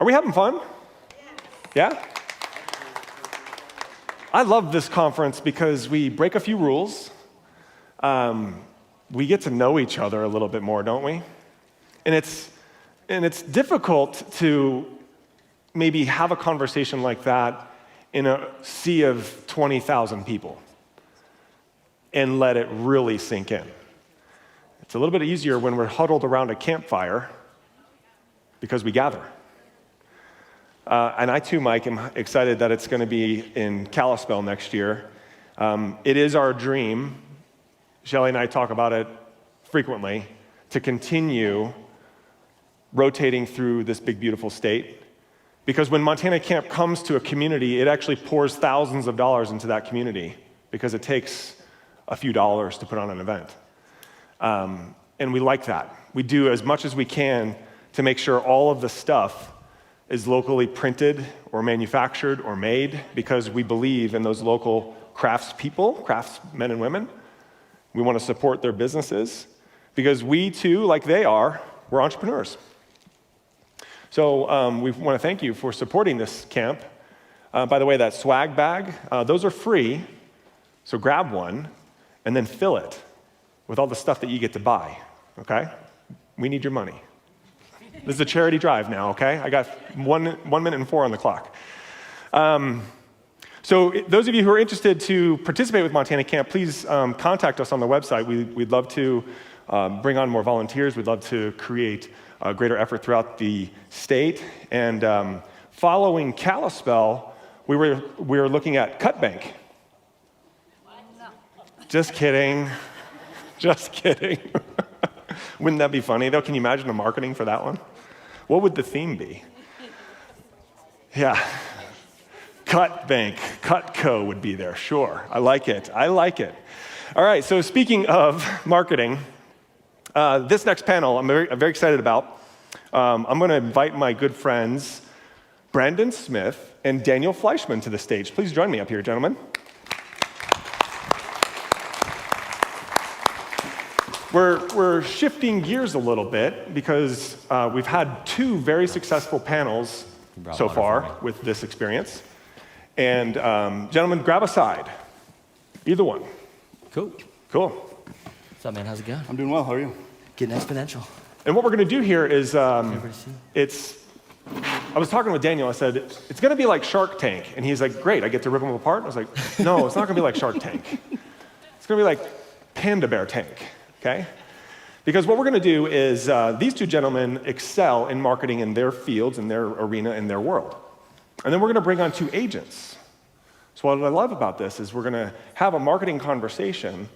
Are we having fun? Yeah? I love this conference because we break a few rules. We get to know each other a little bit more, don't we? And it's difficult to maybe have a conversation like that in a sea of 20,000 people and let it really sink in. It's a little bit easier when we're huddled around a campfire because we gather. And I too, Mike, am excited that it's going to be in Kalispell next year. It is our dream, Shelly and I talk about it frequently, to continue rotating through this big, beautiful state. Because when MontanaCamp comes to a community, it actually pours thousands of dollars into that community because it takes a few dollars to put on an event. And we like that. We do as much as we can to make sure all of the stuff is locally printed or manufactured or made because we believe in those local craftspeople, craftsmen and women. We want to support their businesses because we too, like they are, we're entrepreneurs. So we want to thank you for supporting this camp. By the way, that swag bag, those are free, so grab one and then fill it with all the stuff that you get to buy, okay? We need your money. This is a charity drive now, okay? I got 1 minute and 4 on the clock. So those of you who are interested to participate with MontanaCamp, please contact us on the website. We'd love to bring on more volunteers. We'd love to create a greater effort throughout the state. And following Kalispell, we were looking at Cut Bank. Just kidding. Just kidding. Wouldn't that be funny, though? Can you imagine the marketing for that one? What would the theme be? Yeah. Cut Bank, Cutco would be there, sure. I like it. I like it. All right, so speaking of marketing, this next panel I'm very excited about. I'm going to invite my good friends, Brandon Smith and Daniel Fleischman, to the stage. Please join me up here, gentlemen. We're shifting gears a little bit because we've had 2 very successful panels so far with this experience. And gentlemen, grab a side. Either one. Cool. What's up, man? How's it going? I'm doing well. How are you? Getting exponential. And what we're going to do here is, I was talking with Daniel. I said, it's going to be like Shark Tank. And he's like, great, I get to rip them apart? I was like, no, it's not going to be like Shark Tank. It's going to be like Panda Bear Tank. Okay? Because what we're going to do is these 2 gentlemen excel in marketing in their fields, in their arena, in their world. And then we're going to bring on 2 agents. So what I love about this is we're going to have a marketing conversation,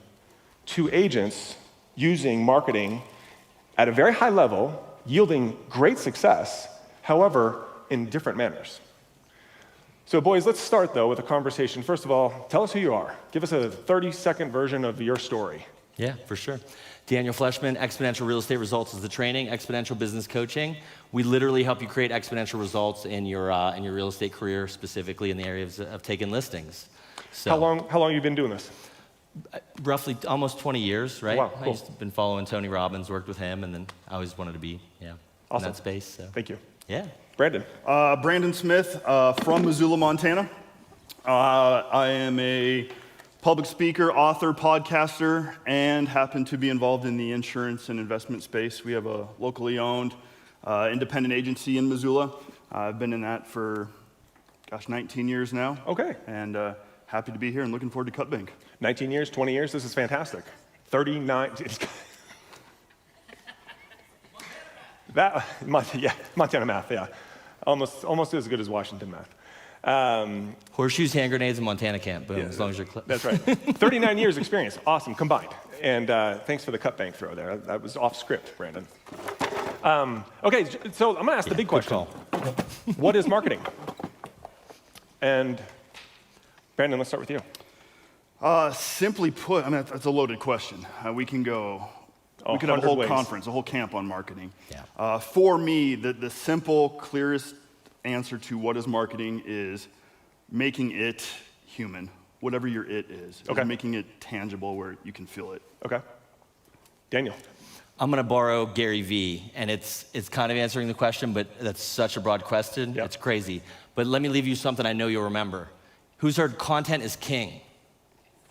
2 agents using marketing at a very high level, yielding great success, however, in different manners. So boys, let's start though with a conversation. First of all, tell us who you are. Give us a 30-second version of your story. Yeah, for sure. Daniel Fleischman, Exponential Real Estate Results is the training, Exponential Business Coaching. We literally help you create exponential results in your real estate career, specifically in the areas of taking listings. So, how long have you been doing this? Roughly almost 20 years, right? Wow, cool. I used to been following Tony Robbins, worked with him, and then I always wanted to be, awesome. in that space. So. Thank you. Yeah. Brandon. Brandon Smith from Missoula, Montana. I am a public speaker, author, podcaster, and happen to be involved in the insurance and investment space. We have a locally owned independent agency in Missoula. I've been in that for, 19 years now. Okay. And happy to be here and looking forward to Cut Bank. 19 years, 20 years, this is fantastic. 39, Montana math, yeah. Almost as good as Washington math. Horseshoes, hand grenades, and MontanaCamp. Boom, Yeah, as long as you're that's right. 39 years experience, awesome, combined. And thanks for the Cut Bank throw there. That was off script, Brandon. Okay, so I'm gonna ask the big question. What is marketing? And Brandon, let's start with you. Simply put, that's a loaded question. We could have a whole conference, a whole camp on marketing. Yeah. For me, the simple, clearest answer to what is marketing is making it human, whatever your it is. Okay. Making it tangible where you can feel it. Okay. Daniel. I'm gonna borrow Gary Vee, and it's kind of answering the question, but that's such a broad question, Yep. It's crazy. But let me leave you something I know you'll remember. Who's heard content is king?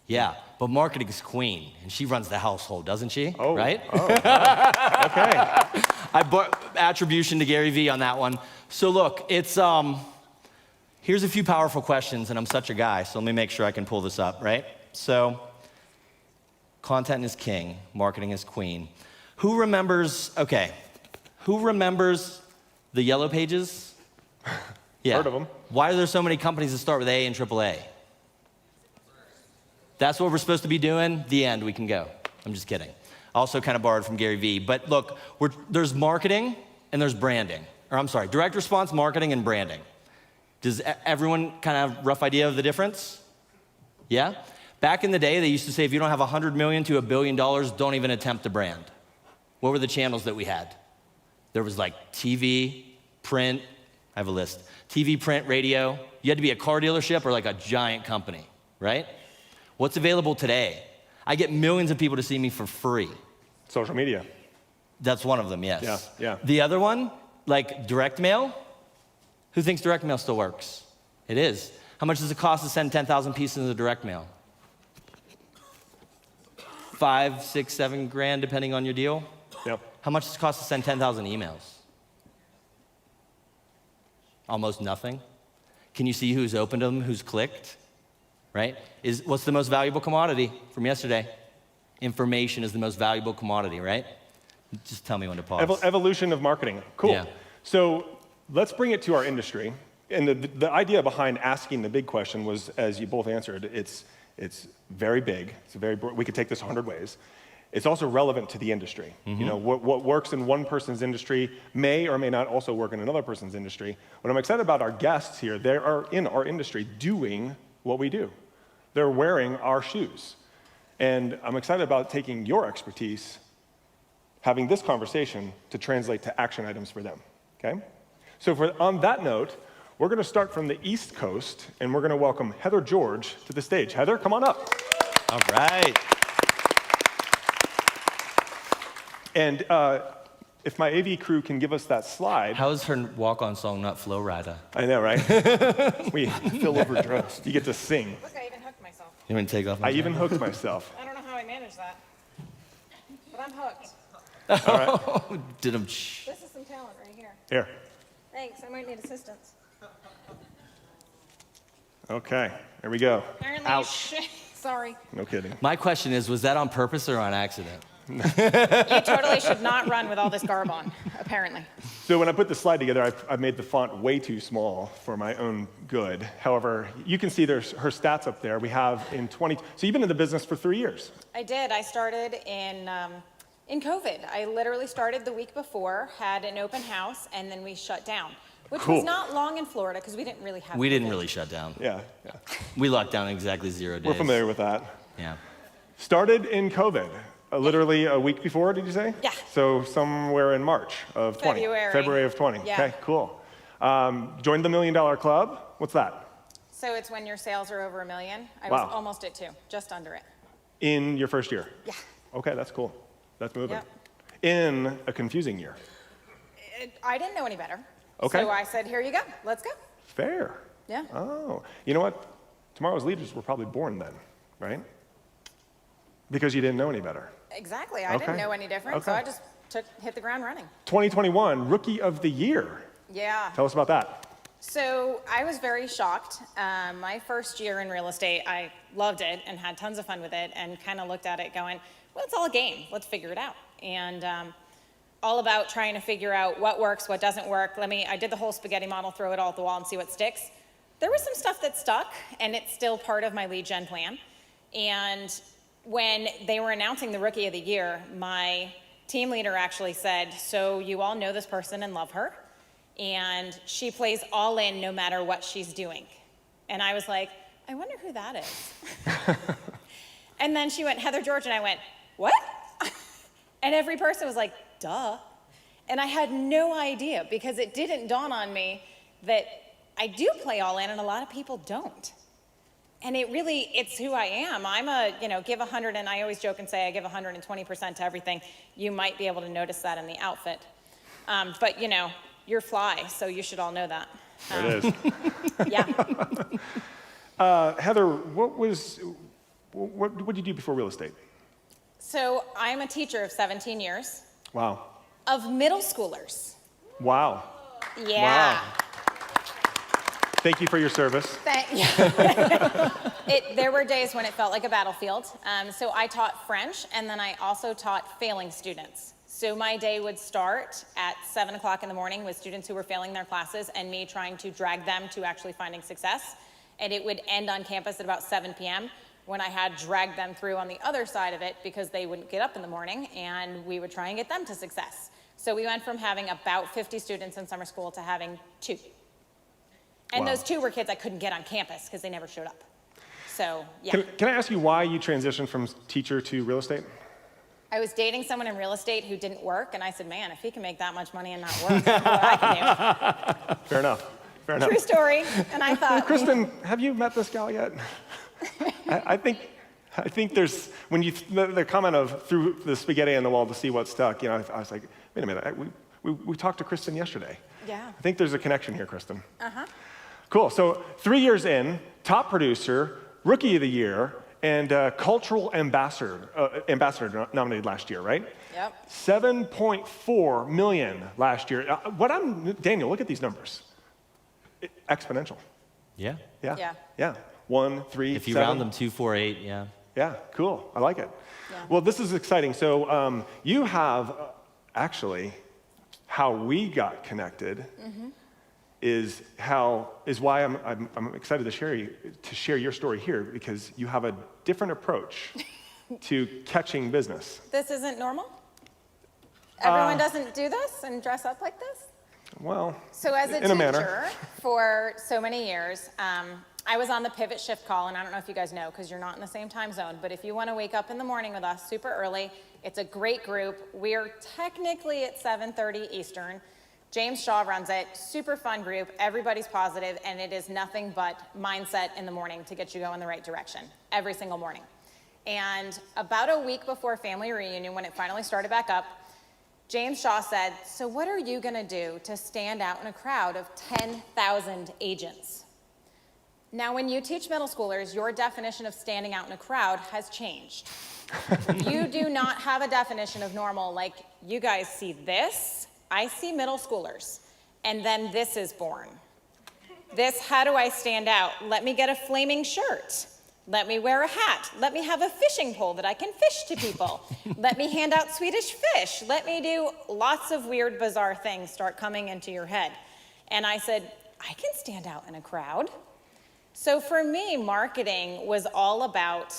Yeah, but marketing is queen, and she runs the household, doesn't she? Oh, right? oh, wow. Okay. I bought attribution to Gary Vee on that one. So look, it's here's a few powerful questions, and I'm such a guy, so let me make sure I can pull this up, right? So, content is king, marketing is queen. Who remembers the Yellow Pages? Yeah. Heard of them. Why are there so many companies that start with A and AAA? That's what we're supposed to be doing. The end, we can go. I'm just kidding. Also kind of borrowed from Gary Vee. But look, there's marketing and there's branding. Or I'm sorry, direct response marketing and branding. Does everyone kind of have a rough idea of the difference? Yeah? Back in the day, they used to say if you don't have $100 million to $1 billion, don't even attempt to brand. What were the channels that we had? There was like TV, print, I have a list. TV, print, radio. You had to be a car dealership or like a giant company, right? What's available today? I get millions of people to see me for free. Social media. That's one of them, yes. Yeah, yeah. The other one, like direct mail. Who thinks direct mail still works? It is. How much does it cost to send 10,000 pieces of direct mail? 5, 6, 7 grand, depending on your deal. Yep. How much does it cost to send 10,000 emails? Almost nothing. Can you see who's opened them, who's clicked? Right? What's the most valuable commodity from yesterday? Information is the most valuable commodity, right? Just tell me when to pause. Evolution of marketing. Cool. Yeah. So let's bring it to our industry. And the idea behind asking the big question was, as you both answered, it's very big. We could take this 100 ways. It's also relevant to the industry. Mm-hmm. You know, what works in one person's industry may or may not also work in another person's industry. What I'm excited about our guests here, they are in our industry doing what we do. They're wearing our shoes. And I'm excited about taking your expertise, having this conversation to translate to action items for them, okay? So on that note, we're gonna start from the East Coast, and we're gonna welcome Heather George to the stage. Heather, come on up. All right. And if my AV crew can give us that slide. How is her walk-on song not Flow Rida? I know, right? I feel overdressed. You get to sing. Look, I even hooked myself. You want to take off? I even hooked myself. I don't know how I managed that, but I'm hooked. All right, Did him. This is some talent right here. here. Thanks, I might need assistance. Okay, there we go. Apparently, Ouch. Sorry. No kidding. My question is, was that on purpose or on accident? You totally should not run with all this garb on, apparently. So when I put the slide together, I made the font way too small for my own good. However, you can see there's her stats up there. We have in 20, so you've been in the business for 3 years. I did. I started in COVID. I literally started the week before, had an open house, and then we shut down, which Cool. was not long in Florida because we didn't really have We didn't COVID. really shut down. Yeah, We locked down exactly 0 days. we're familiar with that. Yeah. Started in COVID, literally a week before, did you say? Yeah. So somewhere in March of 20. February of 20. Yeah. Okay, cool. Joined the $1 Million Club. What's that? So it's when your sales are over $1 million. I Wow. was almost at 2, just under it. In your first year? Yeah. Okay, that's cool. That's moving. Yep. In a confusing year. I didn't know any better. Okay. So I said, here you go, let's go. Fair. Yeah. Oh, you know what? Tomorrow's leaders were probably born then, right? Because you didn't know any better. Exactly, I Okay. didn't know any different, so Okay. I just hit the ground running. 2021, Rookie of the Year. Yeah. Tell us about that. So I was very shocked. My first year in real estate, I loved it and had tons of fun with it and kind of looked at it going, well, it's all a game. Let's figure it out. And all about trying to figure out what works, what doesn't work. I did the whole spaghetti model, throw it all at the wall and see what sticks. There was some stuff that stuck, and it's still part of my lead gen plan. And when they were announcing the Rookie of the Year, my team leader actually said, so you all know this person and love her, and she plays all in no matter what she's doing. And I was like, I wonder who that is. And then she went, Heather George, and I went, what? And every person was like, duh. And I had no idea, because it didn't dawn on me that I do play all in and a lot of people don't. And it's who I am. I'm give 100, and I always joke and say I give 120% to everything. You might be able to notice that in the outfit. But you're fly, so you should all know that. There it is. Yeah. Heather, what did you do before real estate? So I'm a teacher of 17 years. Wow. Of middle schoolers. Wow. Yeah. Wow. Thank you for your service. There were days when it felt like a battlefield. So I taught French, and then I also taught failing students. So my day would start at 7 o'clock in the morning with students who were failing their classes and me trying to drag them to actually finding success. And it would end on campus at about 7 p.m. when I had dragged them through on the other side of it because they wouldn't get up in the morning, and we would try and get them to success. So we went from having about 50 students in summer school to having 2. And Wow. those 2 were kids I couldn't get on campus because they never showed up. So, yeah. Can I ask you why you transitioned from teacher to real estate? I was dating someone in real estate who didn't work, and I said, man, if he can make that much money and not work, what I can Fair enough. Fair do. enough. True story. And I thought, Kristen, have you met this gal yet? I think there's, when the comment of threw the spaghetti on the wall to see what stuck, I was like, wait a minute, we talked to Kristen yesterday. yeah. I think there's a connection here, Kristen. Uh-huh. Cool, so 3 years in, top producer, rookie of the year, and cultural ambassador nominated last year, right? Yep. 7.4 million last year. Daniel, look at these numbers. Exponential. Yeah. Yeah. Yeah. Yeah. 1, 3, If you 7. round them 2, 4, 8, yeah. Yeah, cool. I like it. Yeah. Well, this is exciting. So you have actually how we got connected is why I'm excited to share your story here, because you have a different approach to catching business. This isn't normal? Everyone doesn't do this and dress up like this? Well, So as a in a manner. teacher for so many years, I was on the pivot shift call, and I don't know if you guys know because you're not in the same time zone, but if you want to wake up in the morning with us super early, it's a great group. We're technically at 7:30 Eastern. James Shaw runs it, super fun group, everybody's positive, and it is nothing but mindset in the morning to get you going the right direction, every single morning. And about a week before family reunion, when it finally started back up, James Shaw said, so what are you gonna do to stand out in a crowd of 10,000 agents? Now, when you teach middle schoolers, your definition of standing out in a crowd has changed. You do not have a definition of normal like you guys see this. I see middle schoolers, and then this is born. This, how do I stand out? Let me get a flaming shirt. Let me wear a hat. Let me have a fishing pole that I can fish to people. Let me hand out Swedish fish. Let me do lots of weird, bizarre things start coming into your head. And I said, I can stand out in a crowd. So for me, marketing was all about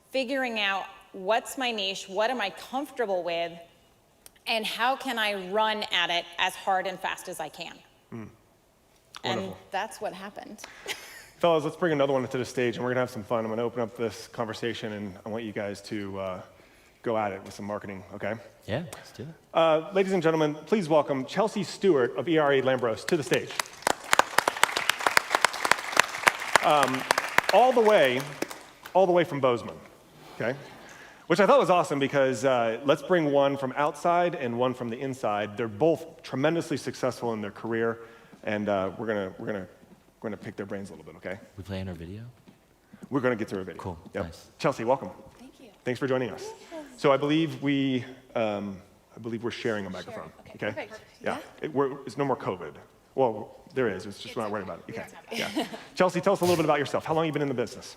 figuring out what's my niche, what am I comfortable with, and how can I run at it as hard and fast as I can. And Wonderful. that's what happened. Fellas, let's bring another one to the stage, and we're gonna have some fun. I'm gonna open up this conversation, and I want you guys to go at it with some marketing, okay? Yeah, let's do it. Ladies and gentlemen, please welcome Chelsea Stewart of ERA Lambros to the stage. All the way from Bozeman, okay? Which I thought was awesome because let's bring one from outside and one from the inside. They're both tremendously successful in their career, and we're gonna pick their brains a little bit, okay? We playing our video? We're gonna get through a video. Cool, Yep. nice. Chelsea, welcome. Thank you. Thanks for joining us. So I believe we're sharing a microphone. Okay, perfect. Yeah. It's no more COVID. Well, there is. It's just we're not worried about it. Okay. Yeah. Chelsea, tell us a little bit about yourself. How long have you been in the business?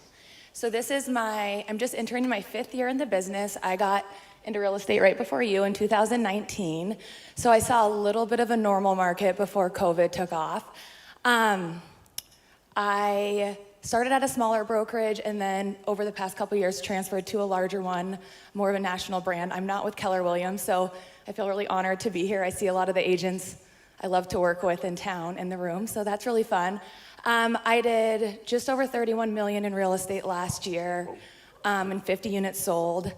So I'm just entering my 5th year in the business. I got into real estate right before you in 2019. So I saw a little bit of a normal market before COVID took off. I started at a smaller brokerage and then over the past couple years transferred to a larger one, more of a national brand. I'm not with Keller Williams, so I feel really honored to be here. I see a lot of the agents I love to work with in town in the room, so that's really fun. I did just over 31 million in real estate last year, and 50 units sold.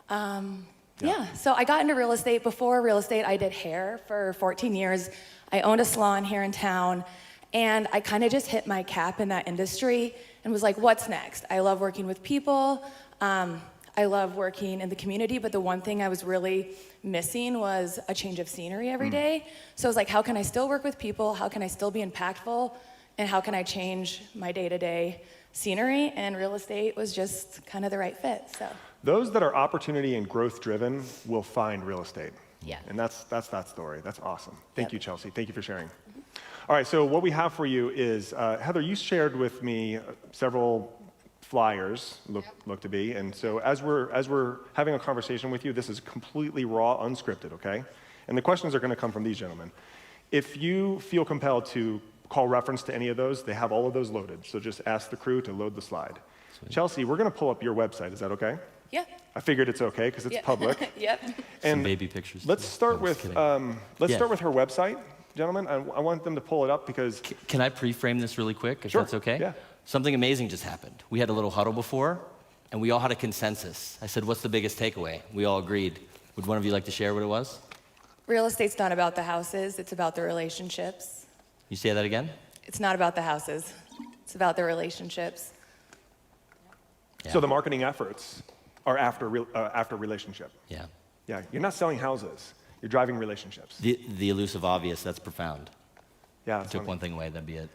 Yeah, so I got into real estate. Before real estate, I did hair for 14 years. I owned a salon here in town, And I kind of just hit my cap in that industry and was like, what's next? I love working with people. I love working in the community, but the one thing I was really missing was a change of scenery every day. So I was like, how can I still work with people? How can I still be impactful? And how can I change my day-to-day scenery? And real estate was just kind of the right fit, so. Those that are opportunity and growth driven will find real estate. Yeah. And that's that story. That's awesome. Thank you, Chelsea. Thank you for sharing. All right, so what we have for you is, Heather, you shared with me several flyers, look to be, and so as we're having a conversation with you, this is completely raw, unscripted, okay? And the questions are gonna come from these gentlemen. If you feel compelled to call reference to any of those, they have all of those loaded, so just ask the crew to load the slide. Sweet. Chelsea, we're gonna pull up your website, is that okay? Yeah. I figured it's okay, because it's public. Yep. And some baby pictures. Let's start with start with her website, gentlemen. I want them to pull it up because. Can I pre-frame this really quick, if Sure. that's okay? Yeah. Something amazing just happened. We had a little huddle before, and we all had a consensus. I said, what's the biggest takeaway? We all agreed. Would one of you like to share what it was? Real estate's not about the houses, it's about the relationships. You say that again? It's not about the houses, it's about the relationships. Yeah. So the marketing efforts are after relationship. Yeah. Yeah, you're not selling houses. You're driving relationships. The elusive obvious, that's profound. Yeah, If that's I took funny. one thing away, that'd be it.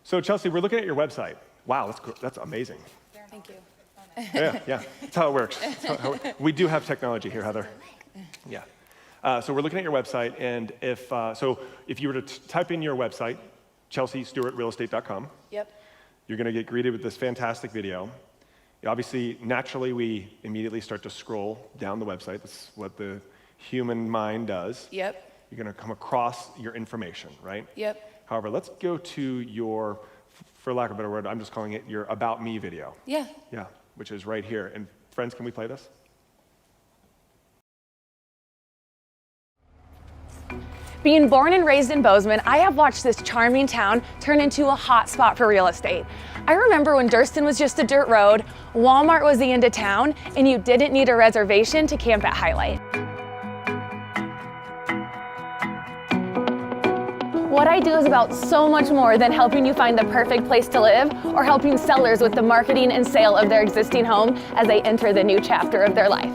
So Chelsea, we're looking at your website. Wow, that's amazing. Thank you. Yeah, that's how it works. We do have technology here, Heather. Yeah. So we're looking at your website, and if you were to type in your website, chelseastewartrealestate.com, Yep. you're going to get greeted with this fantastic video. Obviously, naturally, we immediately start to scroll down the website. That's what the human mind does. Yep. You're going to come across your information, right? Yep. However, let's go to your, for lack of a better word, I'm just calling it your About Me video. Yeah. Yeah, which is right here. And friends, can we play this? Being born and raised in Bozeman, I have watched this charming town turn into a hot spot for real estate. I remember when Durston was just a dirt road, Walmart was the end of town, and you didn't need a reservation to camp at Highlight. What I do is about so much more than helping you find the perfect place to live or helping sellers with the marketing and sale of their existing home as they enter the new chapter of their life.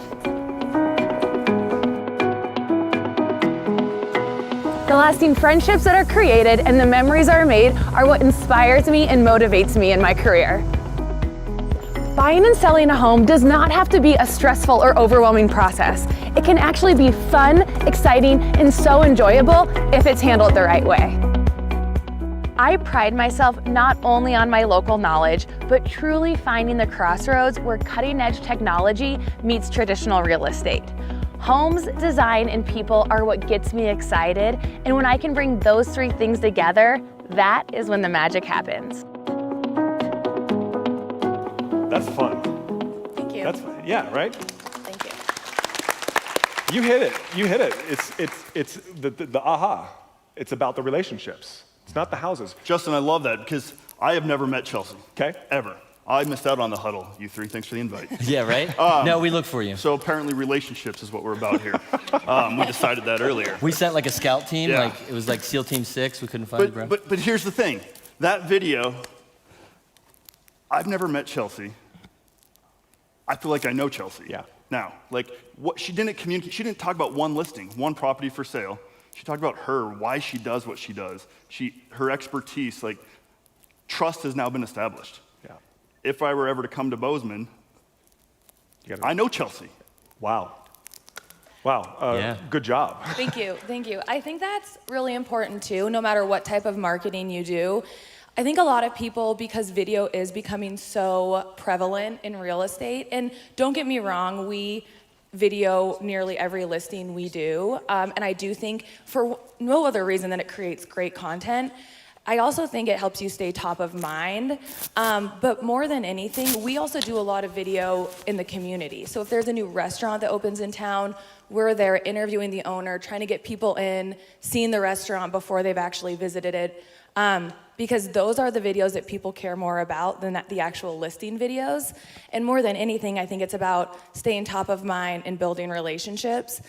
The lasting friendships that are created and the memories are made are what inspires me and motivates me in my career. Buying and selling a home does not have to be a stressful or overwhelming process. It can actually be fun, exciting, and so enjoyable if it's handled the right way. I pride myself not only on my local knowledge, but truly finding the crossroads where cutting-edge technology meets traditional real estate. Homes, design, and people are what gets me excited, and when I can bring those three things together, that is when the magic happens. That's fun. Thank you. That's fun. Yeah, right? Thank you. You hit it. You hit it. It's the aha. It's about the relationships. It's not the houses. Justin, I love that because I have never met Chelsea. Okay. Ever. I missed out on the huddle, you three. Thanks for the invite. Yeah, right? No, we look for you. So apparently relationships is what we're about here. We decided that earlier. We sent like a scout team, Yeah. like it was like SEAL Team 6, we couldn't find you, bro. But here's the thing. That video, I've never met Chelsea. I feel like I know Chelsea. Yeah. Now, like, what she didn't communicate, she didn't talk about one listing, one property for sale. She talked about her, why she does what she does. Her expertise, like, trust has now been established. Yeah. If I were ever to come to Bozeman, I know Chelsea. Wow. Wow. Yeah. Good job. Thank you. Thank you. I think that's really important too, no matter what type of marketing you do. I think a lot of people, because video is becoming so prevalent in real estate, and don't get me wrong, we video nearly every listing we do, and I do think for no other reason than it creates great content. I also think it helps you stay top of mind, but more than anything, we also do a lot of video in the community. So if there's a new restaurant that opens in town, we're there interviewing the owner, trying to get people in, seeing the restaurant before they've actually visited it, because those are the videos that people care more about than the actual listing videos. And more than anything, I think it's about staying top of mind and building relationships.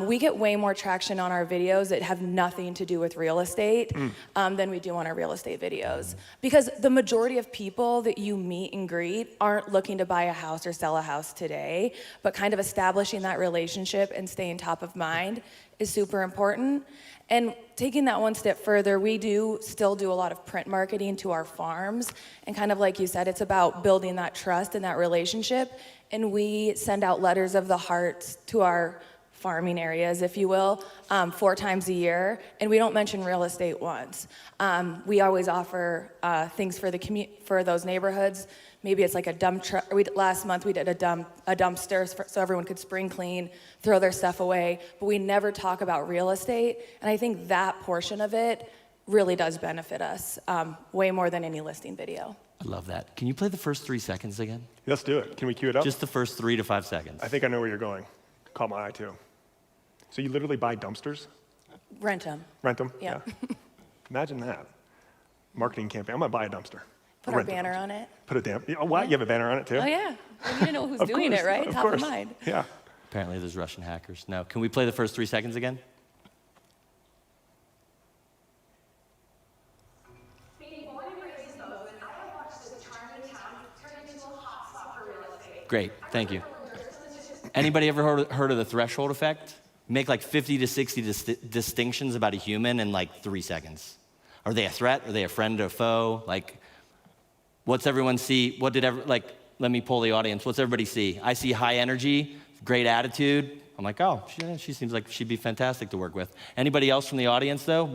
We get way more traction on our videos that have nothing to do with real estate than we do on our real estate videos. Because the majority of people that you meet and greet aren't looking to buy a house or sell a house today, but kind of establishing that relationship and staying top of mind is super important. And taking that one step further, we do still do a lot of print marketing to our farms. And kind of like you said, it's about building that trust and that relationship. And we send out letters of the heart to our farming areas, if you will, 4 times a year. And we don't mention real estate once. We always offer things for for those neighborhoods. Maybe it's like a dump truck. Last month we did a dumpster so everyone could spring clean, throw their stuff away. But we never talk about real estate. And I think that portion of it really does benefit us way more than any listing video. I love that. Can you play the first 3 seconds again? Let's do it. Can we cue it up? Just the first 3 to 5 seconds. I think I know where you're going. Caught my eye too. So you literally buy dumpsters? Rent them. Rent them? Yeah. Imagine that. Marketing campaign. I'm gonna buy a dumpster. Put our banner on it. Put a damn. Oh, what? You have a banner on it too? Oh yeah. We need to know who's Of doing course, it, right? Of Top course. of mind. Yeah. Apparently there's Russian hackers. No, can we play the first 3 seconds again? Great, thank you. Anybody ever heard of the threshold effect? Make like 50 to 60 distinctions about a human in like 3 seconds. Are they a threat? Are they a friend or a foe? Like, what's everyone see? Let me poll the audience. What's everybody see? I see high energy, great attitude. I'm like, oh, she seems like she'd be fantastic to work with. Anybody else from the audience though?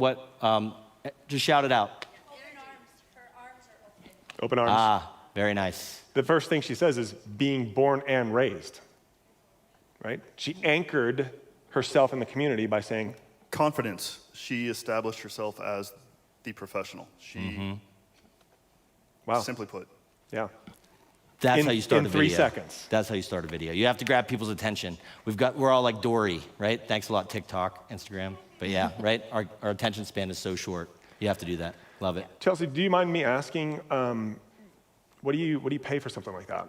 Just shout it out. Open arms. Her arms are open. Open arms. Ah, very nice. The first thing she says is being born and raised, right? She anchored herself in the community by saying, Confidence. She established herself as the professional. She, wow, simply put. yeah. That's how you start in a video. 3 seconds. That's how you start a video. You have to grab people's attention. We're all like Dory, right? Thanks a lot, TikTok, Instagram. But yeah, right? Our attention span is so short. You have to do that. Love it. Chelsea, do you mind me asking, what do you pay for something like that?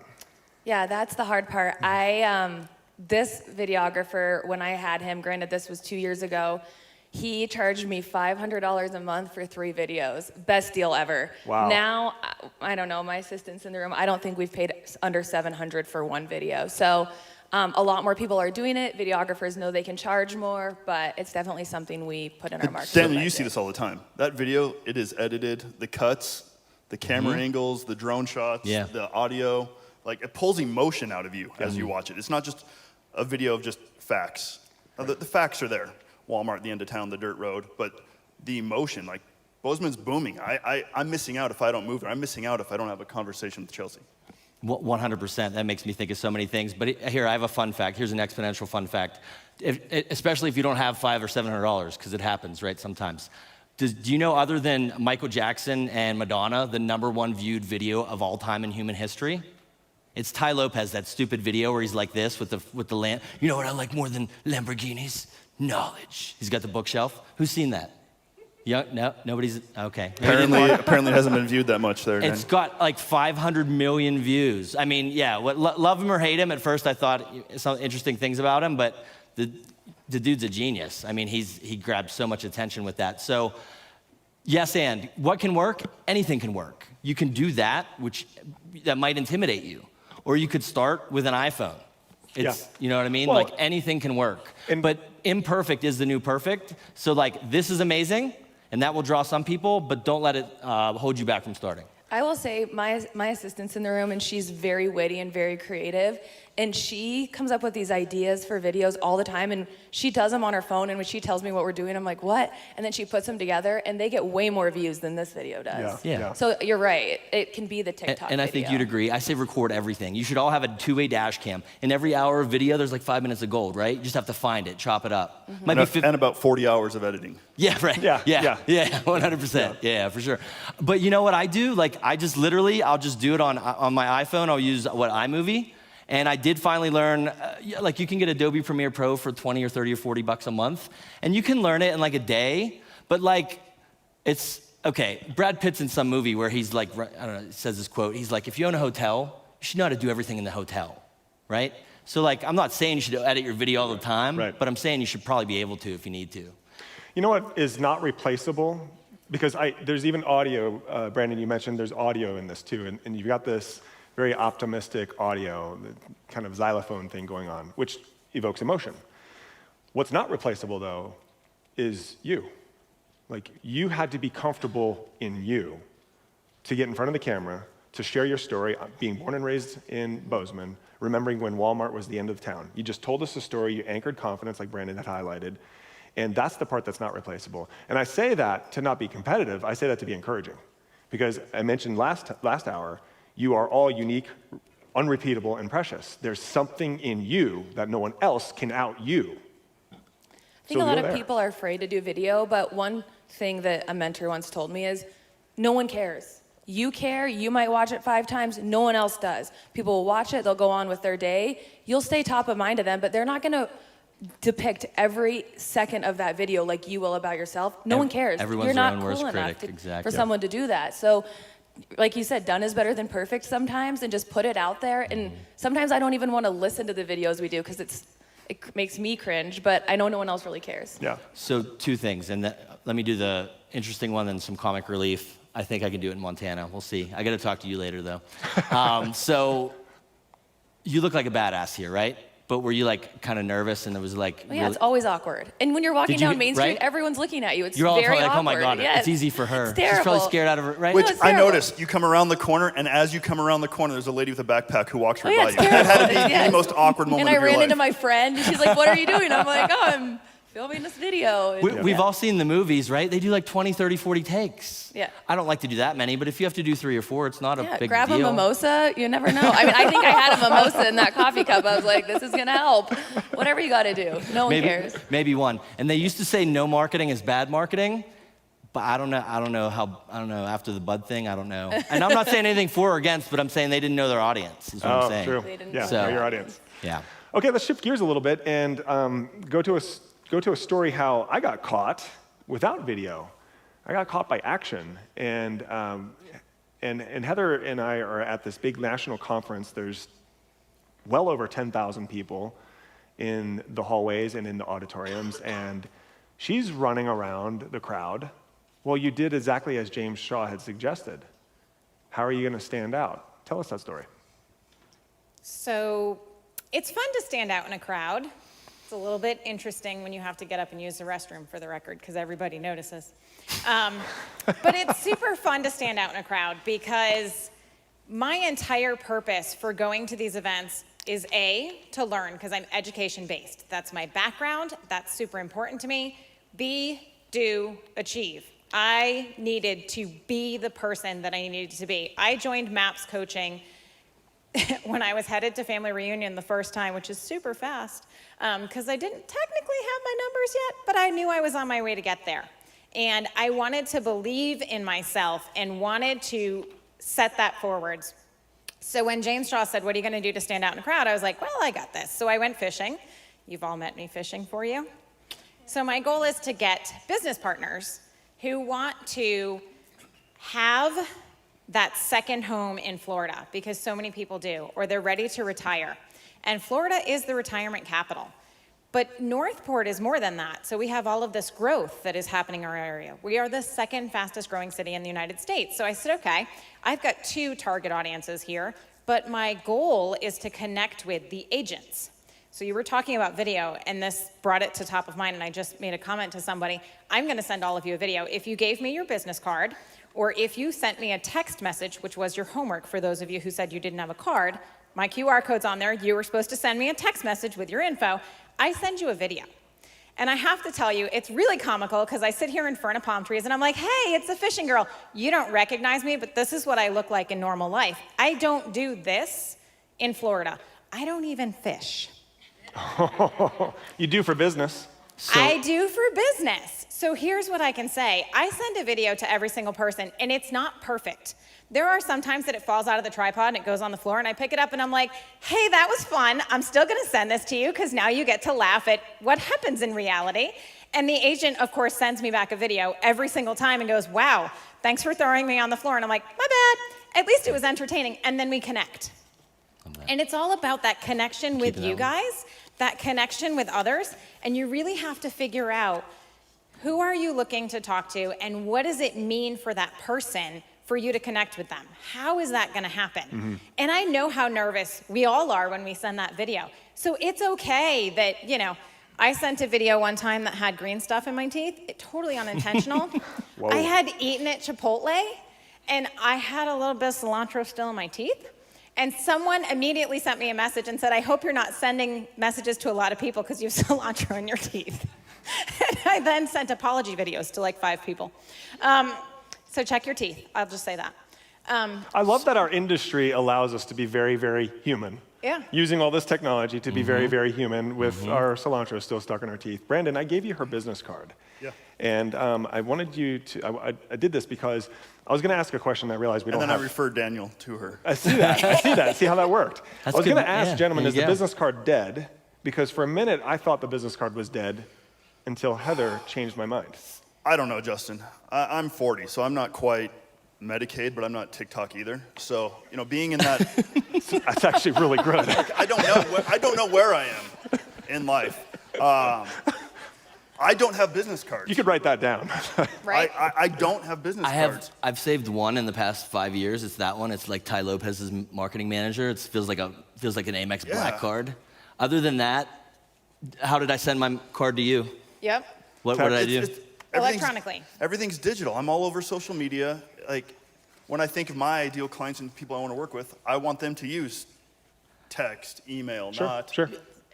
Yeah, that's the hard part. This videographer, when I had him, granted this was 2 years ago, he charged me $500 a month for 3 videos. Best deal ever. Wow. Now, I don't know, my assistants in the room, I don't think we've paid under $700 for 1 video. So a lot more people are doing it. Videographers know they can charge more, but it's definitely something we put in our marketing Daniel, you budget. see this all the time. That video, it is edited, the cuts, the camera angles, the drone shots, Yeah. the audio. Like, it pulls emotion out of you as you watch it. It's not just a video of just facts. Now, the facts are there. Walmart, the end of town, the dirt road. But the emotion, like, Bozeman's booming. I'm missing out if I don't move there. I'm missing out if I don't have a conversation with Chelsea. 100%. That makes me think of so many things. But here, I have a fun fact. Here's an exponential fun fact. Especially if you don't have $500 or $700, because it happens, right, sometimes. Do you know, other than Michael Jackson and Madonna, the #1 viewed video of all time in human history? It's Ty Lopez, that stupid video where he's like this with the lamp. You know what I like more than Lamborghinis? Knowledge. He's got the bookshelf. Who's seen that? No, nobody's, okay. Apparently it hasn't been viewed that much there, Dan. It's got like 500 million views. I mean, yeah, love him or hate him, at first I thought some interesting things about him, but the dude's a genius. I mean, he grabbed so much attention with that. So, yes, and what can work? Anything can work. You can do that, that might intimidate you. Or you could start with an iPhone. You know what I mean? Well, like, anything can work. But imperfect is the new perfect. So, like, this is amazing, and that will draw some people, but don't let it hold you back from starting. I will say my assistant's in the room, and she's very witty and very creative, and she comes up with these ideas for videos all the time, and she does them on her phone, and when she tells me what we're doing, I'm like, what? And then she puts them together, and they get way more views than this video does. Yeah. So you're right. It can be the TikTok And I think you'd agree. I say record everything. You should all have a 2-way dash cam. In every hour of video, there's like 5 minutes of gold, right? You just have to find it, chop it up. Might be And about 40 hours of editing. Yeah, right. Yeah, 100%. Yeah, for sure. But you know what I do? Like, I'll just do it on my iPhone. I'll use iMovie. And I did finally learn, like, you can get Adobe Premiere Pro for 20 or 30 or 40 bucks a month. And you can learn it in like a day. But like, it's, okay, Brad Pitt's in some movie where he's like, I don't know, he says this quote. He's like, if you own a hotel, you should know how to do everything in the hotel, right? So like, I'm not saying you should edit your video all the time, Right. but I'm saying you should probably be able to if you need to. You know what is not replaceable? Because there's even audio, Brandon, you mentioned there's audio in this too, and you've got this very optimistic audio, the kind of xylophone thing going on, which evokes emotion. What's not replaceable though is you. Like, you had to be comfortable in you to get in front of the camera, to share your story, being born and raised in Bozeman, remembering when Walmart was the end of town. You just told us a story, you anchored confidence like Brandon had highlighted, and that's the part that's not replaceable. And I say that to not be competitive, I say that to be encouraging. Because I mentioned last hour, you are all unique, unrepeatable, and precious. There's something in you that no one else can out you. I think a lot of people are afraid to do video, but one thing that a mentor once told me is, no one cares. You care, you might watch it 5 times, no one else does. People will watch it, they'll go on with their day. You'll stay top of mind to them, but they're not gonna depict every second of that video like you will about yourself. No one cares. Everyone's You're their not own cool worst enough critic, exactly. for someone to do that. So, like you said, done is better than perfect sometimes, and just put it out there. And sometimes I don't even want to listen to the videos we do because it makes me cringe, but I know no one else really cares. Yeah. So 2 things, and let me do the interesting one and some comic relief. I think I can do it in Montana. We'll see. I got to talk to you later, though. So you look like a badass here, right? But were you like kind of nervous and it was like... Well, yeah, it's always awkward. And when you're walking down Main Street, right? everyone's looking at you. It's You're all very probably like, awkward. oh my God, Yes. it's easy for her. It's terrible. She's probably scared out of it, right? Which it's I terrible. noticed, you come around the corner, and as you come around the corner, there's a lady with a backpack who walks right yeah, by it's you. That had to be terrible. Yes. the most awkward moment And I of your ran life. into my friend, and she's like, what are you doing? I'm like, oh, I'm filming this video. And, We've all seen the movies, right? They do like 20, 30, 40 takes. Yeah. I don't like to do that many, but if you have to do 3 or 4, it's not a big grab deal. a mimosa, you never know. I mean, I think I had a mimosa in that coffee cup. I was like, this is gonna help. Whatever you gotta do, no one cares. Maybe one. And they used to say no marketing is bad marketing, but I don't know after the Bud thing, I don't know. And I'm not saying anything for or against, but I'm saying they didn't know their audience, is what I'm saying. True. They didn't Yeah, know know your audience. Yeah. Okay, let's shift gears a little bit and go to a story how I got caught without video. I got caught by action, and Heather and I are at this big national conference. There's well over 10,000 people in the hallways and in the auditoriums, and she's running around the crowd. Well, you did exactly as James Shaw had suggested. How are you going to stand out? Tell us that story. So it's fun to stand out in a crowd. It's a little bit interesting when you have to get up and use the restroom, for the record, because everybody notices. But it's super fun to stand out in a crowd because my entire purpose for going to these events is A, to learn, because I'm education-based. That's my background. That's super important to me. B, do, achieve. I needed to be the person that I needed to be. I joined MAPS coaching when I was headed to family reunion the first time, which is super fast, because I didn't technically have my numbers yet, but I knew I was on my way to get there. And I wanted to believe in myself and wanted to set that forwards. So when James Shaw said, what are you gonna do to stand out in a crowd? I was like, well, I got this. So I went fishing. You've all met me fishing for you. So my goal is to get business partners who want to have that second home in Florida, because so many people do, or they're ready to retire. And Florida is the retirement capital. But Northport is more than that. So we have all of this growth that is happening in our area. We are the second fastest growing city in the United States. So I said, okay, I've got 2 target audiences here, but my goal is to connect with the agents. So you were talking about video, and this brought it to top of mind, and I just made a comment to somebody. I'm gonna send all of you a video. If you gave me your business card, or if you sent me a text message, which was your homework for those of you who said you didn't have a card, my QR code's on there. You were supposed to send me a text message with your info. I send you a video. And I have to tell you, it's really comical because I sit here in front of palm trees and I'm like, hey, it's the fishing girl. You don't recognize me, but this is what I look like in normal life. I don't do this in Florida. I don't even fish. You do for business. I do for business. So here's what I can say. I send a video to every single person, and it's not perfect. There are some times that it falls out of the tripod and it goes on the floor, and I pick it up and I'm like, hey, that was fun. I'm still gonna send this to you because now you get to laugh at what happens in reality. And the agent, of course, sends me back a video every single time and goes, wow, thanks for throwing me on the floor. And I'm like, my bad. At least it was entertaining. And then we connect. And it's all about that connection with Keep it you that way. guys, that connection with others, and you really have to figure out who are you looking to talk to and what does it mean for that person for you to connect with them? How is that gonna happen? And I know how nervous we all are when we send that video. So it's okay that, I sent a video one time that had green stuff in my teeth, totally unintentional. I had eaten at Chipotle and I had a little bit of cilantro still in my teeth. And someone immediately sent me a message and said, I hope you're not sending messages to a lot of people because you have cilantro in your teeth. And I then sent apology videos to like 5 people. So check your teeth, I'll just say that. I love that our industry allows us to be very, very human. Yeah. Using all this technology to be very, very human with our cilantro still stuck in our teeth. Brandon, I gave you her business card. Yeah. And I wanted you to, I did this because I was going to ask a question I realized we And don't then have. I referred Daniel to her. I see that. See how that worked. That's I was good. going to ask, Yeah, gentlemen, there is you the go. business card dead? Because for a minute, I thought the business card was dead until Heather changed my mind. I don't know, Justin. I'm 40, so I'm not quite Medicaid, but I'm not TikTok either. So, being in that, That's actually really good. I don't know where I am in life. I don't have business cards. You could write that down. Right? I don't have business cards. I've saved one in the past 5 years. It's that one. It's like Ty Lopez's marketing manager. It feels like an Amex Black card. Other than that, how did I send my card to you? Yep, What did I do? Everything's- electronically. Everything's digital. I'm all over social media. Like, when I think of my ideal clients and people I want to work with, I want them to use text, email, not. Sure.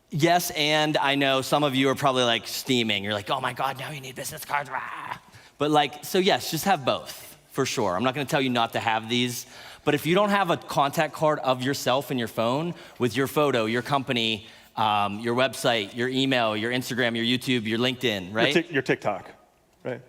Yes, and I know some of you are probably like steaming. You're like, oh my God, now you need business cards. Rah. But so yes, just have both, for sure. I'm not gonna tell you not to have these, but if you don't have a contact card of yourself in your phone with your photo, your company, your website, your email, your Instagram, your YouTube, your LinkedIn, right? Your TikTok, right?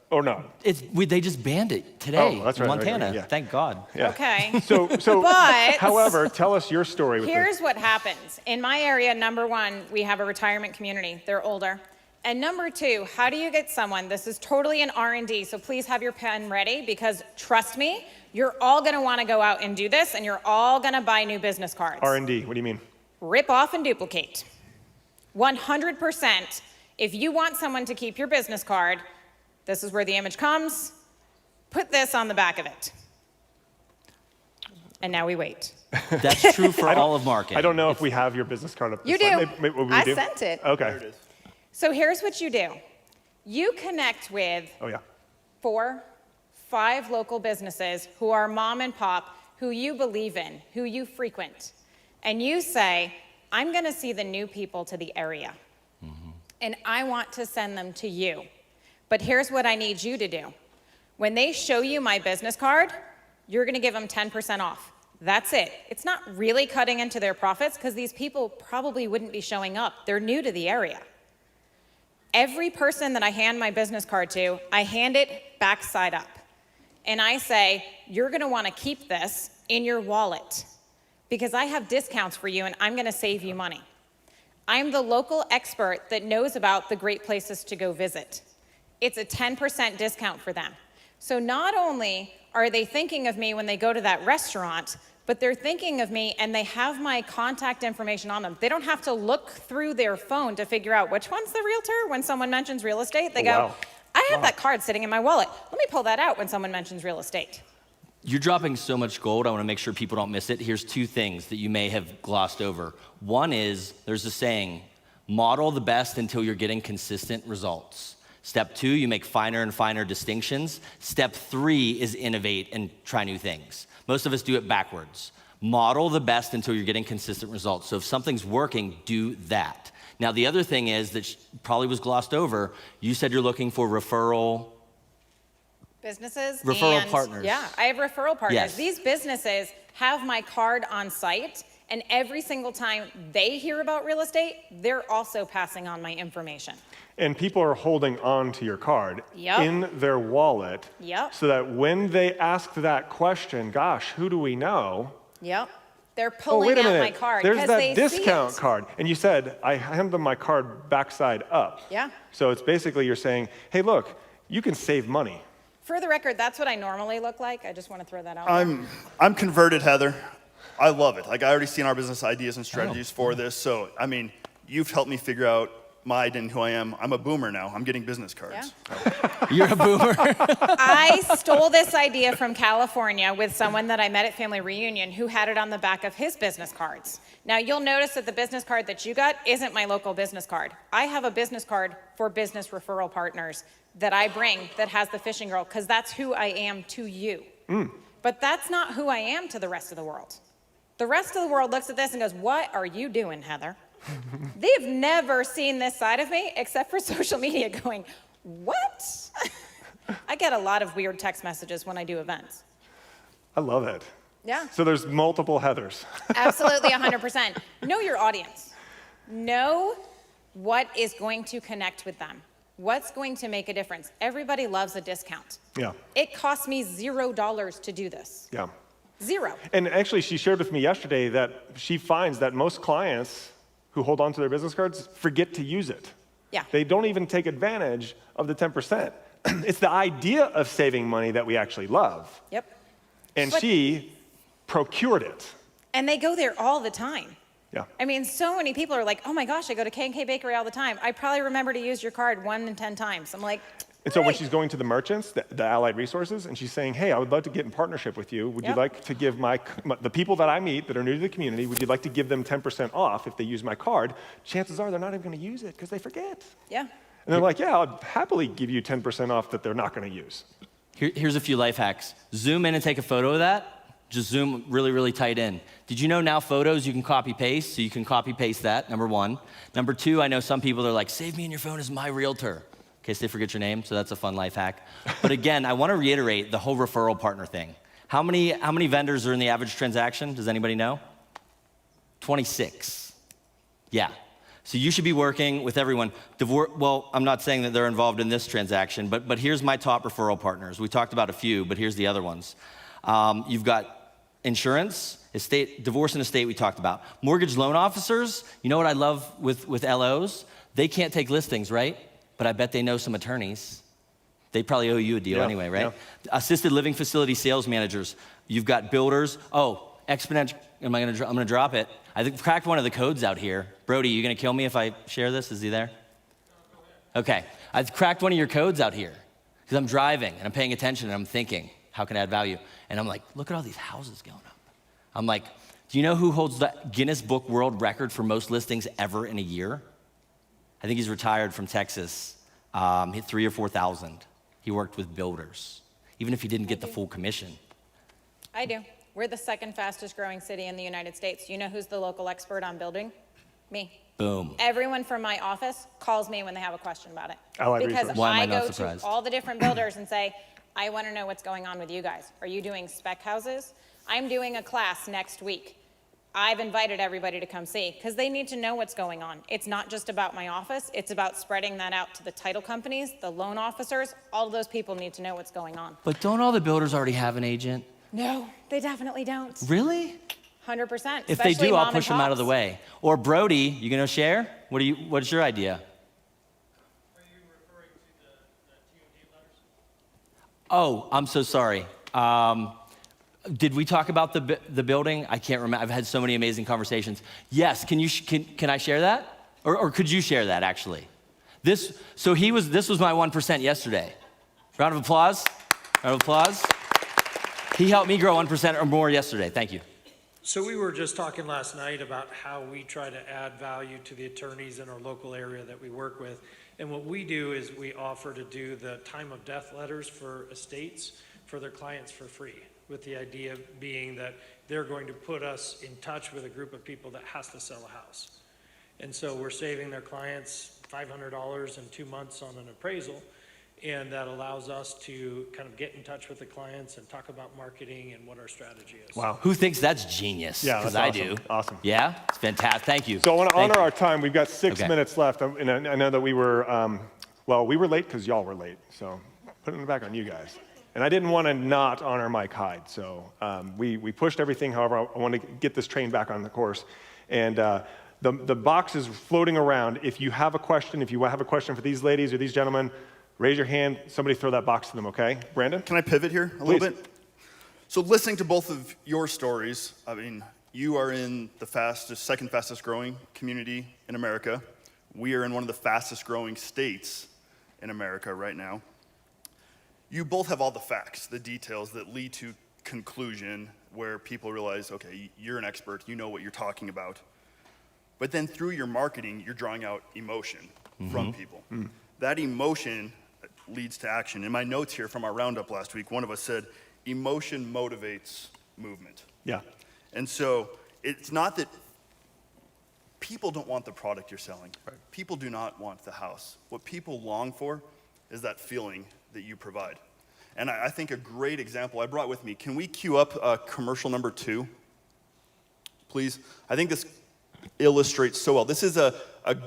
Or not. They just banned it today Oh, that's in right. Okay, Montana. yeah. Thank God. Yeah. Okay. So, But- however, tell us your story with Here's what happens. In my area, number one, we have a retirement community. They're older. And number two, how do you get someone, this is totally an R&D, so please have your pen ready because trust me, you're all gonna wanna go out and do this and you're all gonna buy new business cards. R&D, what do you mean? Rip off and duplicate. 100%, if you want someone to keep your business card, this is where the image comes, put this on the back of it. And now we wait. That's true for all of marketing. I don't know if we have your business card up this You slide. do. Maybe we I do? sent it. Okay. There it is. So here's what you do. You connect with Oh, yeah. 4, 5 local businesses who are mom and pop, who you believe in, who you frequent. And you say, I'm gonna see the new people to the area. And I want to send them to you. But here's what I need you to do. When they show you my business card, you're gonna give them 10% off. That's it. It's not really cutting into their profits because these people probably wouldn't be showing up. They're new to the area. Every person that I hand my business card to, I hand it backside up. And I say, you're gonna wanna keep this in your wallet because I have discounts for you and I'm gonna save you money. I'm the local expert that knows about the great places to go visit. It's a 10% discount for them. So not only are they thinking of me when they go to that restaurant, but they're thinking of me and they have my contact information on them. They don't have to look through their phone to figure out which one's the realtor when someone mentions real estate. They Oh, go, wow. I have that card sitting in my wallet. Let me pull that out when someone mentions real estate. You're dropping so much gold, I wanna make sure people don't miss it. Here's 2 things that you may have glossed over. One is, there's a saying, model the best until you're getting consistent results. Step 2, you make finer and finer distinctions. Step 3 is innovate and try new things. Most of us do it backwards. Model the best until you're getting consistent results. So if something's working, do that. Now the other thing is that probably was glossed over, you said you're looking for referral. Businesses Referral and, partners. Yeah, I have referral partners. Yes. These businesses have my card on site, and every single time they hear about real estate, they're also passing on my information. And people are holding on to your card Yep. in their wallet Yep. so that when they ask that question, gosh, who do we know? Yep. They're Oh, pulling wait a out minute. my card There's because that they discount see it. card. And you said, I hand them my card backside up. Yeah. So it's basically you're saying, hey, look, you can save money. For the record, that's what I normally look like. I just want to throw that out there. I'm converted, Heather. I love it. Like, I already seen our business ideas and strategies for this. So, I mean, you've helped me figure out my identity, who I am. I'm a boomer now. I'm getting business cards. Yeah. You're a boomer. I stole this idea from California with someone that I met at family reunion who had it on the back of his business cards. Now, you'll notice that the business card that you got isn't my local business card. I have a business card for business referral partners that I bring that has the fishing girl, because that's who I am to you. But that's not who I am to the rest of the world. The rest of the world looks at this and goes, what are you doing, Heather? They've never seen this side of me except for social media going, what? I get a lot of weird text messages when I do events. I love it. Yeah. So there's multiple Heathers. Absolutely, 100%. Know your audience. Know what is going to connect with them. What's going to make a difference? Everybody loves a discount. Yeah. It cost me $0 to do this. Yeah. 0. And actually, she shared with me yesterday that she finds that most clients who hold on to their business cards forget to use it. Yeah. They don't even take advantage of the 10%. It's the idea of saving money that we actually love. Yep. And But- she procured it. And they go there all the time. Yeah. I mean, so many people are like, oh my gosh, I go to K&K Bakery all the time. I probably remember to use your card 1 in 10 times. I'm like, And so when great. she's going to the merchants, the allied resources, and she's saying, hey, I would love to get in partnership with you. Would you Yep. like to give the people that I meet that are new to the community, would you like to give them 10% off if they use my card? Chances are they're not even going to use it because they forget. Yeah. And they're like, yeah, I'll happily give you 10% off that they're not going to use. Here's a few life hacks. Zoom in and take a photo of that. Just zoom really, really tight in. Did you know now photos you can copy paste? So you can copy paste that, number 1. Number 2, I know some people are like, save me in your phone as my realtor, in case they forget your name, so that's a fun life hack. But again, I want to reiterate the whole referral partner thing. How many vendors are in the average transaction? Does anybody know? 26. Yeah. So you should be working with everyone. Well, I'm not saying that they're involved in this transaction, but here's my top referral partners. We talked about a few, but here's the other ones. You've got insurance, estate, divorce and estate we talked about. Mortgage loan officers, you know what I love with LOs? They can't take listings, right? But I bet they know some attorneys. They probably owe you a deal anyway, right? Yeah. Assisted living facility sales managers. You've got builders. Oh, exponential, I'm gonna drop it. I think cracked one of the codes out here. Brody, you gonna kill me if I share this? Is he there? Okay, I've cracked one of your codes out here because I'm driving and I'm paying attention and I'm thinking, how can I add value? And I'm like, look at all these houses going up. I'm like, do you know who holds the Guinness Book World Record for most listings ever in a year? I think he's retired from Texas. He had 3,000 or 4,000. He worked with builders, even if he didn't get the full commission. I do. We're the second fastest growing city in the United States. You know who's the local expert on building? Me. Boom. Everyone from my office calls me when they have a question about it. Allied Because resources. Why am I I not go to surprised? all the different builders and say, I want to know what's going on with you guys. Are you doing spec houses? I'm doing a class next week. I've invited everybody to come see because they need to know what's going on. It's not just about my office. It's about spreading that out to the title companies, the loan officers. All of those people need to know what's going on. But don't all the builders already have an agent? No, they definitely don't. Really? 100%. If they especially do, I'll mom push and them out of the pops. way. Or Brody, you gonna share? What's your idea? Are you referring to the TOD letters? Oh, I'm so sorry. Did we talk about the building? I can't remember. I've had so many amazing conversations. Yes, can I share that? Or could you share that actually? This was my 1% yesterday. Round of applause. Round of applause. He helped me grow 1% or more yesterday. Thank you. So we were just talking last night about how we try to add value to the attorneys in our local area that we work with. And what we do is we offer to do the time of death letters for estates for their clients for free, with the idea being that they're going to put us in touch with a group of people that has to sell a house. And so we're saving their clients $500 in 2 months on an appraisal. And that allows us to kind of get in touch with the clients and talk about marketing and what our strategy is. Wow. Who thinks that's genius? Yeah, Because that's I awesome. do. Awesome. Yeah, it's fantastic. Thank you. So I want to Thank honor you. our time. We've got 6 Okay. minutes left. And I know that we were, we were late because y'all were late. So putting it back on you guys. And I didn't want to not honor Mike Hyde. So we pushed everything. However, I want to get this train back on the course. And the box is floating around. If you have a question for these ladies or these gentlemen, raise your hand. Somebody throw that box to them, okay? Brandon? Can I pivot here a little Please. bit? So listening to both of your stories, I mean, You are in the second fastest growing community in America. We are in one of the fastest growing states in America right now. You both have all the facts, the details that lead to conclusion where people realize, okay, you're an expert, you know what you're talking about. But then through your marketing, you're drawing out emotion from people. That emotion leads to action. In my notes here from our roundup last week, one of us said, emotion motivates movement. Yeah. And so it's not that people don't want the product you're selling. Right. People do not want the house. What people long for is that feeling that you provide. And I think a great example I brought with me, can we cue up commercial number 2, please? I think this illustrates so well. This is a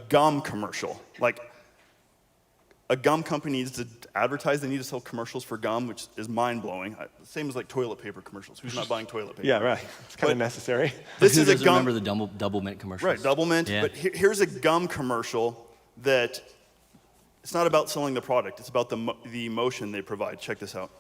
gum commercial. Like, a gum company needs to advertise, they need to sell commercials for gum, which is mind-blowing. Same as like toilet paper commercials. Who's not buying toilet paper? Yeah, right. It's kind of necessary. This Who is a doesn't gum. remember the double mint commercials? Right, double mint. Yeah. But here's a gum commercial that it's not about selling the product. It's about the emotion they provide. Check this out.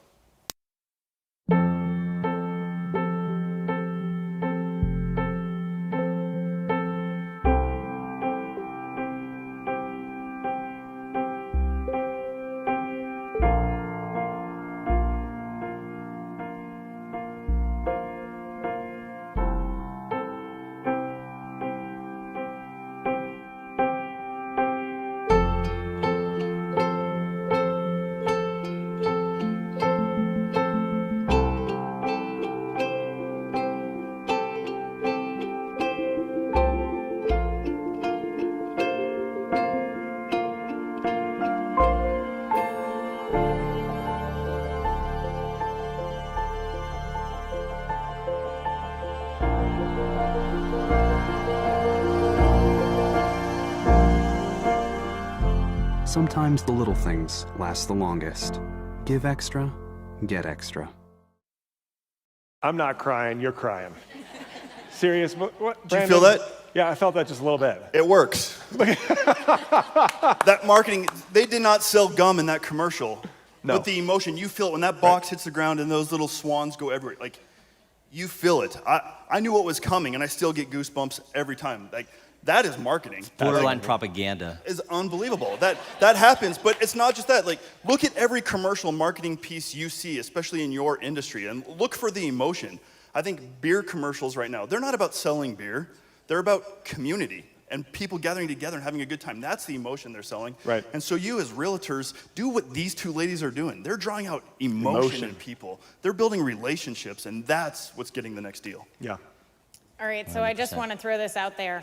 Sometimes the little things last the longest. Give extra, get extra. I'm not crying, you're crying. Serious? What? Did you feel that? Yeah, I felt that just a little bit. It works. That marketing, they did not sell gum in that commercial. No. But the emotion, you feel it when that box hits the ground and those little swans go everywhere. Like, you feel it. I knew what was coming, and I still get goosebumps every time. Like, that is marketing. Borderline propaganda. Is unbelievable. That happens, but it's not just that. Like, look at every commercial marketing piece you see, especially in your industry, and look for the emotion. I think beer commercials right now, they're not about selling beer. They're about community and people gathering together and having a good time. That's the emotion they're selling. Right. And so you as realtors, do what these two ladies are doing. They're drawing out emotion in people. They're building relationships, and that's what's getting the next deal. Yeah. All right, so I just want to throw this out there.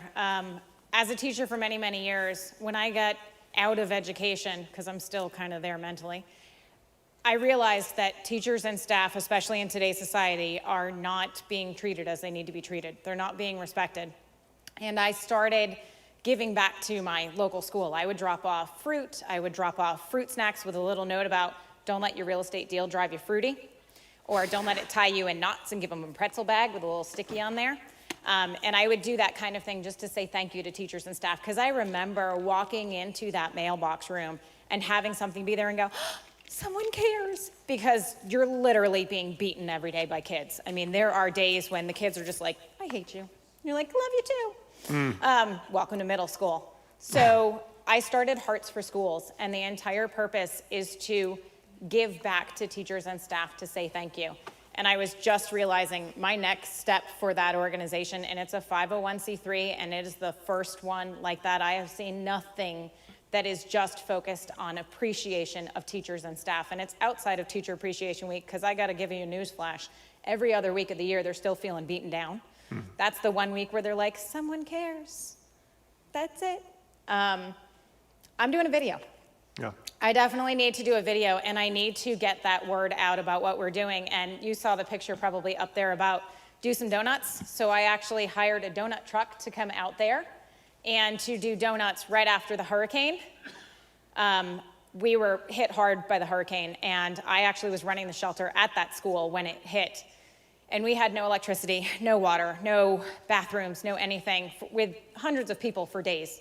As a teacher for many, many years, when I got out of education, because I'm still kind of there mentally, I realized that teachers and staff, especially in today's society, are not being treated as they need to be treated. They're not being respected. And I started giving back to my local school. I would drop off fruit. I would drop off fruit snacks with a little note about, don't let your real estate deal drive you fruity, or don't let it tie you in knots, and give them a pretzel bag with a little sticky on there. And I would do that kind of thing just to say thank you to teachers and staff, because I remember walking into that mailbox room and having something be there and go, oh, someone cares, because you're literally being beaten every day by kids. I mean, there are days when the kids are just like, I hate you. And you're like, love you too. Welcome to middle school. So I started Hearts for Schools, and the entire purpose is to give back to teachers and staff to say thank you. And I was just realizing my next step for that organization, and it's a 501c3, and it is the first one like that. I have seen nothing that is just focused on appreciation of teachers and staff. And it's outside of Teacher Appreciation Week, because I gotta give you a news flash. Every other week of the year, they're still feeling beaten down. That's the one week where they're like, someone cares. That's it. I'm doing a video. Yeah. I definitely need to do a video, and I need to get that word out about what we're doing. And you saw the picture probably up there about do some donuts. So I actually hired a donut truck to come out there and to do donuts right after the hurricane. We were hit hard by the hurricane, and I actually was running the shelter at that school when it hit. And we had no electricity, no water, no bathrooms, no anything, with hundreds of people for days.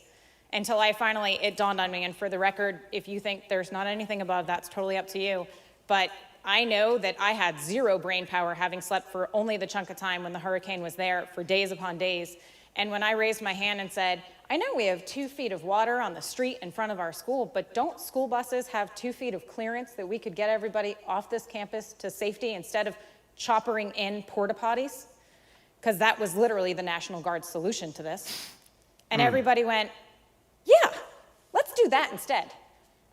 Until it dawned on me, and for the record, if you think there's not anything above, that's totally up to you. But I know that I had zero brain power, having slept for only the chunk of time when the hurricane was there for days upon days. And when I raised my hand and said, I know we have 2 feet of water on the street in front of our school, but don't school buses have 2 feet of clearance that we could get everybody off this campus to safety instead of choppering in porta potties? Because that was literally the National Guard's solution to this. And everybody went, yeah, let's do that instead.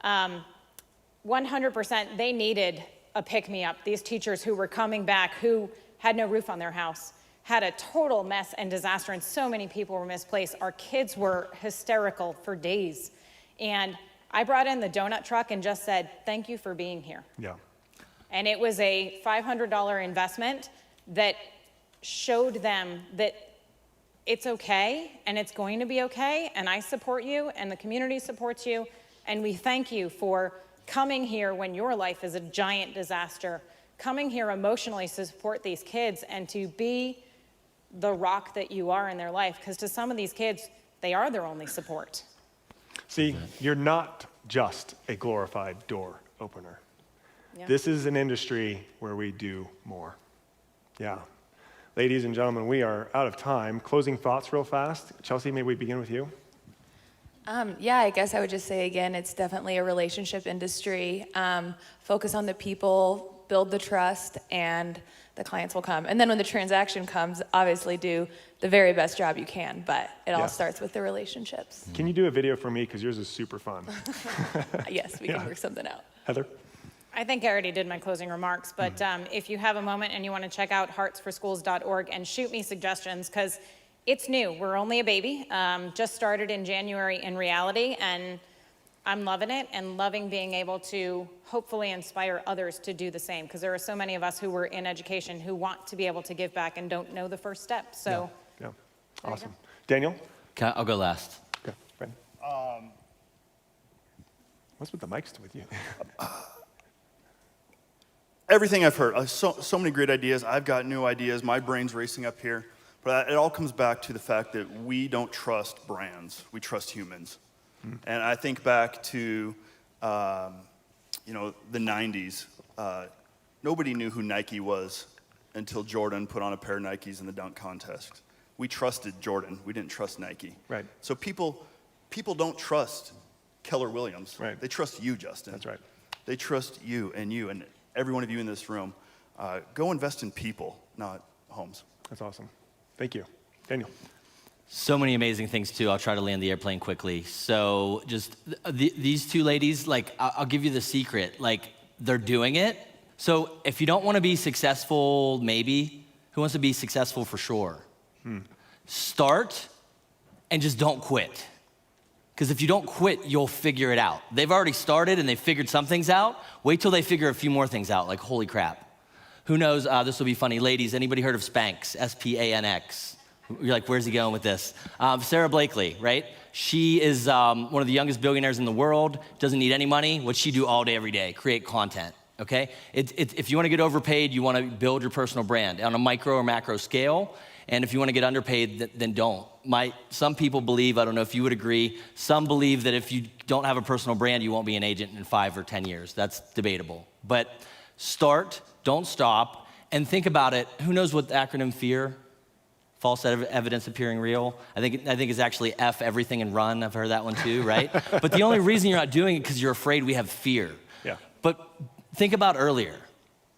100%, they needed a pick-me-up. These teachers who were coming back, who had no roof on their house, had a total mess and disaster, and so many people were misplaced. Our kids were hysterical for days. And I brought in the donut truck and just said, thank you for being here. Yeah. And it was a $500 investment that showed them that it's okay, and it's going to be okay, and I support you, and the community supports you, and we thank you for coming here when your life is a giant disaster, coming here emotionally to support these kids and to be the rock that you are in their life, because to some of these kids, they are their only support. See, you're not just a glorified door opener. Yeah. This is an industry where we do more. Yeah. Ladies and gentlemen, we are out of time. Closing thoughts real fast. Chelsea, may we begin with you? Yeah, I guess I would just say again, it's definitely a relationship industry. Focus on the people, build the trust, and the clients will come. And then when the transaction comes, obviously do the very best job you can, but it all starts with the relationships. Can you do a video for me? Because yours is super fun. Yes, we can work something out. Heather? I think I already did my closing remarks, but if you have a moment and you want to check out heartsforschools.org and shoot me suggestions, because it's new. We're only a baby. Just started in January in reality, and I'm loving it and loving being able to hopefully inspire others to do the same, because there are so many of us who were in education who want to be able to give back and don't know the first step. So, Yeah. Awesome. Daniel? I'll go last. Okay. Brandon? What's with the mics with you? Everything I've heard, so many great ideas. I've got new ideas. My brain's racing up here. But it all comes back to the fact that we don't trust brands. We trust humans. And I think back to, the 90s. Nobody knew who Nike was until Jordan put on a pair of Nikes in the dunk contest. We trusted Jordan. We didn't trust Nike. Right. So people don't trust Keller Williams. Right. They trust you, Justin. That's right. They trust you and every one of you in this room. Go invest in people, not homes. That's awesome. Thank you. Daniel? So many amazing things too. I'll try to land the airplane quickly. So just these two ladies, like I'll give you the secret, like they're doing it. So if you don't want to be successful, maybe, who wants to be successful for sure? Start and just don't quit. Because if you don't quit, you'll figure it out. They've already started and they've figured some things out. Wait till they figure a few more things out, like holy crap. Who knows, this will be funny. Ladies, anybody heard of Spanx, S-P-A-N-X? You're like, where's he going with this? Sarah Blakely, right? She is one of the youngest billionaires in the world, doesn't need any money. What's she do all day, every day? Create content, okay? If you want to get overpaid, you want to build your personal brand on a micro or macro scale. And if you want to get underpaid, then don't. Some people believe, I don't know if you would agree, some believe that if you don't have a personal brand, you won't be an agent in 5 or 10 years. That's debatable. But start, don't stop, and think about it. Who knows what the acronym FEAR? False evidence appearing real. I think it's actually F everything and run. I've heard that one too, right? But the only reason you're not doing it because you're afraid we have fear. Yeah. But think about earlier.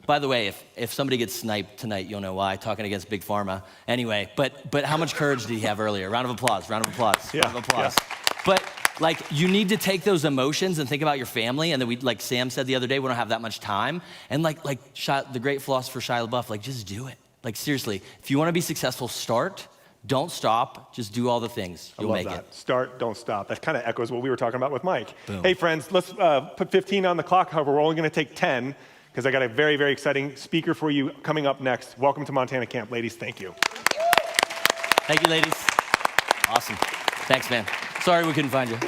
By the way, if somebody gets sniped tonight, you'll know why, talking against Big Pharma. Anyway, but how much courage did he have earlier? Round of applause, round of applause, round of applause. Yeah. But like, you need to take those emotions and think about your family, and then like Sam said the other day, we don't have that much time. And like the great philosopher Shia LaBeouf, like just do it. Like seriously, if you want to be successful, start, don't stop, just do all the things. You'll make it. Start, don't stop. That kind of echoes what we were talking about with Mike. Boom. Hey friends, let's put 15 on the clock. However, we're only going to take 10 because I got a very, very exciting speaker for you coming up next. Welcome to Montana Camp, ladies. Thank you. Thank you, ladies. Awesome. Thanks, man. Sorry we couldn't find you.